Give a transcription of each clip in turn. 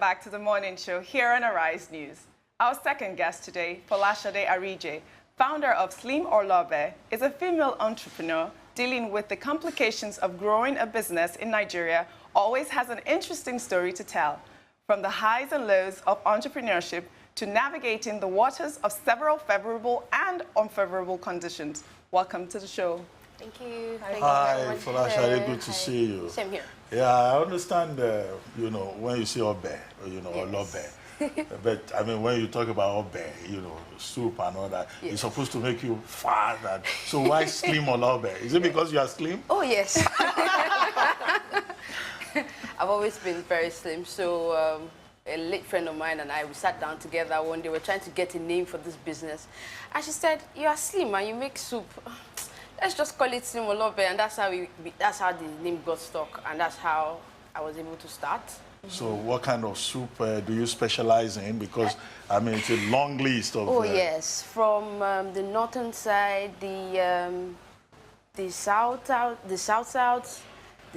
back to the morning show here on Arise News. Our second guest today, Folashade Slim, founder of Slim or Lobe, is a female entrepreneur dealing with the complications of growing a business in Nigeria. Always has an interesting story to tell, from the highs and lows of entrepreneurship to navigating the waters of several favorable and unfavorable conditions. Welcome to the show. Thank you. Hi, Folashade, good to see you. Same here. Yeah, I understand, you know, when you say obe, you know, or lobe. But, I mean, when you talk about obe, you know, soup and all that, it's supposed to make you fat. So why slim or lobe? Is it because you are slim? Oh, yes. I've always been very slim. So a late friend of mine and I, we sat down together one day. We were trying to get a name for this business. And she said, you are slim and you make soup. Let's just call it Slim or Lobe, and that's how the name got stuck, and that's how I was able to start. So what kind of soup do you specialize in? Because, I mean, it's a long list of... Oh, yes. From the northern side, the south, the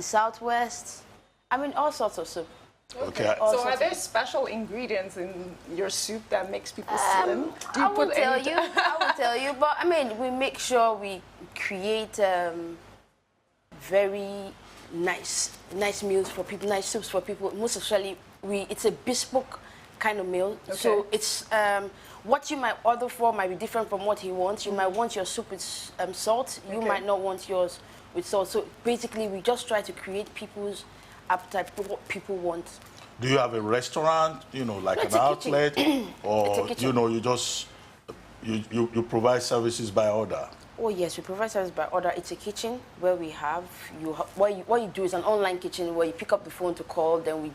southwest. I mean, all sorts of soup. Okay. So are there special ingredients in your soup that makes people slim? Do you I will tell you, but I mean, we make sure we create very nice meals for people, nice soups for people. Most especially, it's a bespoke kind of meal. Okay. So it's what you might order for might be different from what he wants. You might want your soup with salt. You might not want yours with salt. So basically, we just try to create people's appetite for what people want. Do you have a restaurant, you know, like an outlet, or you know, you just you provide services by order? Oh yes, we provide service by order. It's a kitchen where we have what you do is an online kitchen where you pick up the phone to call, then we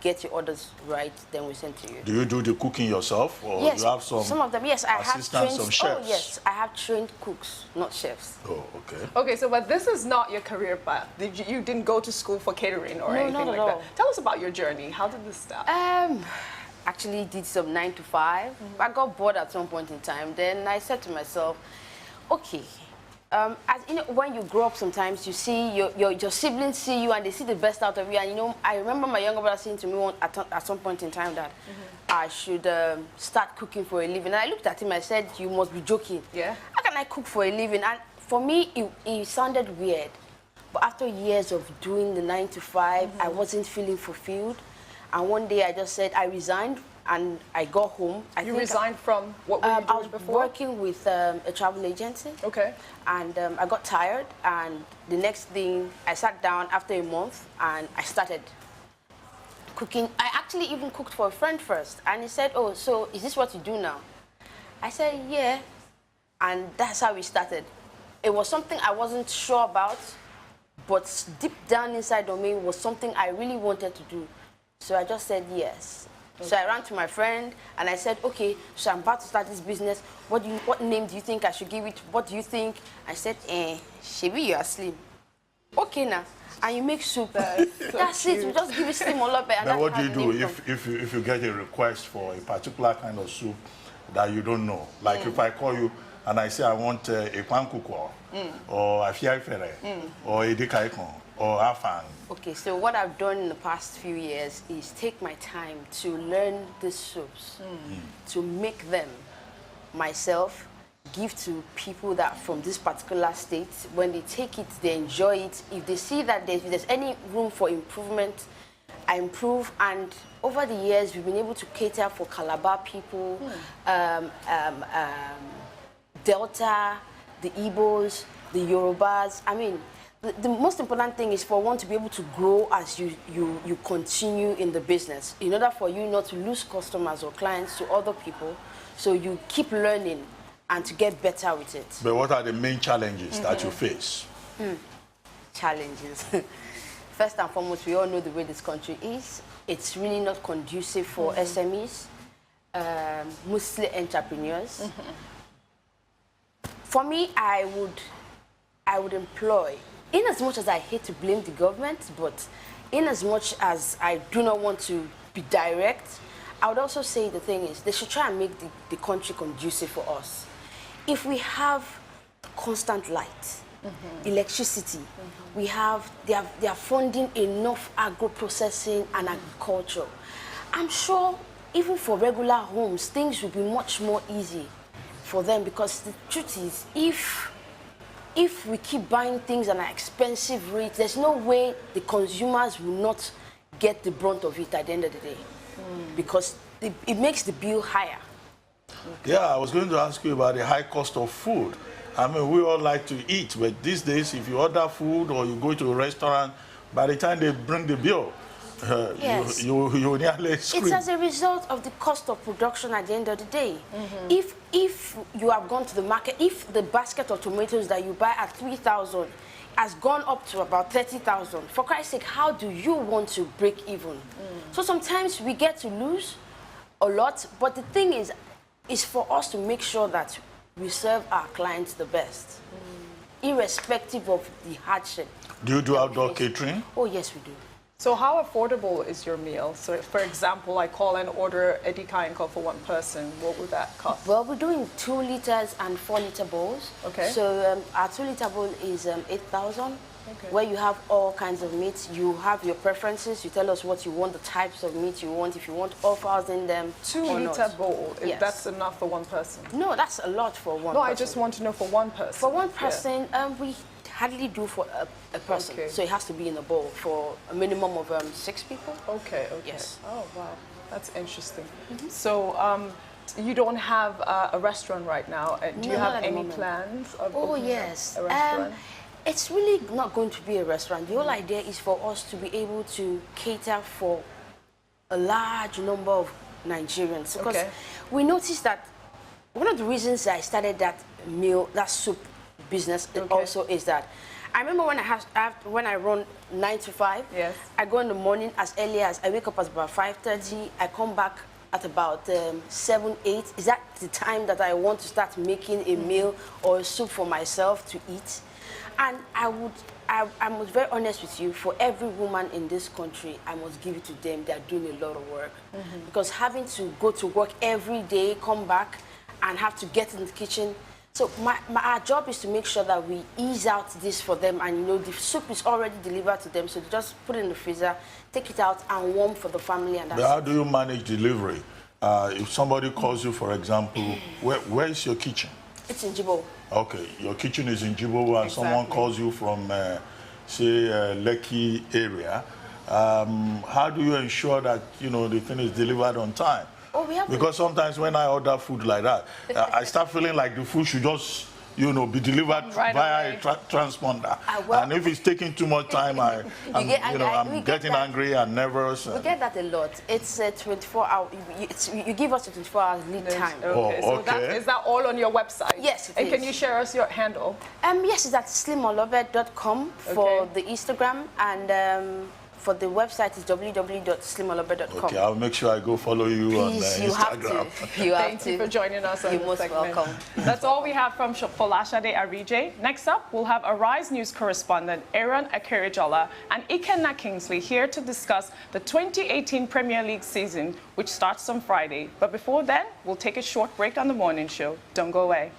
get your orders right, then we send to you. Do you do the cooking yourself, or yes, you have some of them? Yes, I have trained. Some chefs? Oh yes, I have trained cooks, not chefs. Oh, okay. Okay, so but this is not your career path. You didn't go to school for catering or anything like that. Tell us about your journey. How did this start? Actually did some 9 to 5. I got bored at some point in time. Then I said to myself, okay, as you know, when you grow up, sometimes you see your siblings see you and they see the best out of you. And you know, I remember my younger brother saying to me at some point in time that I should start cooking for a living. And I looked at him, I said, you must be joking. Yeah. How can I cook for a living? And for me, it sounded weird. But after years of doing the 9 to 5, I wasn't feeling fulfilled. And one day I just said, I resigned. And I got home. You resigned from what were you doing before? I was working with a travel agency. Okay. And I got tired, and the next thing, I sat down after a month, and I started cooking. I actually even cooked for a friend first, and he said, oh, so is this what you do now? I said, yeah. And that's how we started. It was something I wasn't sure about, but deep down inside of me was something I really wanted to do. So I just said yes. Okay. So I ran to my friend and I said, okay, so I'm about to start this business. What name do you think I should give it? What do you think? I said, Shebi, you are slim. Okay now. And you make soup. That's it. We just give it Slim or Lobe. But what do you do if you get a request for a particular kind of soup that you don't know? Like if I call you and I say I want a pankuko or a fiafere or a dikaikon or afang. Okay, so what I've done in the past few years is take my time to learn these soups, to make them myself, give to people that from this particular state. When they take it, they enjoy it. If they see that there's any room for improvement, I improve. And over the years, we've been able to cater for Calabar people, Delta, the Igbos, the Yorubas. I mean, the most important thing is for one to be able to grow as you continue in the business. In order for you not to lose customers or clients to other people, so you keep learning and to get better with it. But what are the main challenges that you face? Challenges. First and foremost, we all know the way this country is. It's really not conducive for SMEs, mostly entrepreneurs. For me, I would employ, in as much as I hate to blame the government, but in as much as I do not want to be direct, I would also say the thing is they should try and make the country conducive for us. If we have constant light, electricity, they are funding enough agro-processing and agriculture. I'm sure even for regular homes, things will be much more easy for them, because the truth is, if we keep buying things at an expensive rate, there's no way the consumers will not get the brunt of it at the end of the day, because it makes the bill higher. Yeah, I was going to ask you about the high cost of food. I mean, we all like to eat, but these days, if you order food or you go to a restaurant, by the time they bring the bill, yes. you nearly scream. It's as a result of the cost of production at the end of the day. If you have gone to the market, if the basket of tomatoes that you buy at 3,000 has gone up to about 30,000, for Christ's sake, how do you want to break even? So sometimes we get to lose a lot, but the thing is for us to make sure that we serve our clients the best, irrespective of the hardship. Do you do outdoor catering? Oh, yes, we do. So how affordable is your meal? So, for example, I call and order a Dikainko for one person. What would that cost? Well, we're doing 2 liters and 4 liter bowls. Okay. So our 2 liter bowl is 8,000. Okay. Where you have all kinds of meats. You have your preferences. You tell us what you want, the types of meat you want, if you want offals in them. 2 liter bowl. Yes. That's enough for one person? No, that's a lot for one person. No, I just want to know for one person. For one person, we hardly do for a person. Okay. So it has to be in a bowl for a minimum of 6 people. Okay, okay. Yes. Oh, wow. That's interesting. So you don't have a restaurant right now. Do you have any plans of opening yes. a restaurant? It's really not going to be a restaurant. The whole idea is for us to be able to cater for a large number of Nigerians. Because we noticed that one of the reasons I started that soup business also is that I remember when I run 9 to 5. Yes. I go in the morning as early as I wake up at about 5:30. I come back at about 7, 8. Is that the time that I want to start making a meal or a soup for myself to eat? And I was very honest with you, for every woman in this country, I must give it to them. They're doing a lot of work. Because having to go to work every day, come back, and have to get in the kitchen. So our job is to make sure that we ease out this for them, and the soup is already delivered to them, so they just put it in the freezer, take it out, and warm for the family. And that's how do you manage delivery? If somebody calls you, for example, where is your kitchen? It's in Jibo. Okay, your kitchen is in Jibo, and someone calls you from, say, Lekki area. How do you ensure that the thing is delivered on time? Because sometimes when I order food like that, I start feeling like the food should just, be delivered via a transponder. And if it's taking too much time, I'm getting angry and nervous. We get that a lot. It's 24 hours. You give us a 24 hours lead time. Okay. So is that all on your website? Yes, it and is. Can you share us your handle? Yes, it's at slimolobe.com for the Instagram, and for the website is www.slimolobe.com. Okay, I'll make sure I go follow you Please, on Instagram. Thank you for joining us on You're this most segment. welcome. That's all we have from Folashade Ojy. Next up, we'll have Arise News correspondent Aaron Akerijola and Ikenna Kingsley here to discuss the 2018 Premier League season, which starts on Friday. But before then, we'll take a short break on the morning show. Don't go away.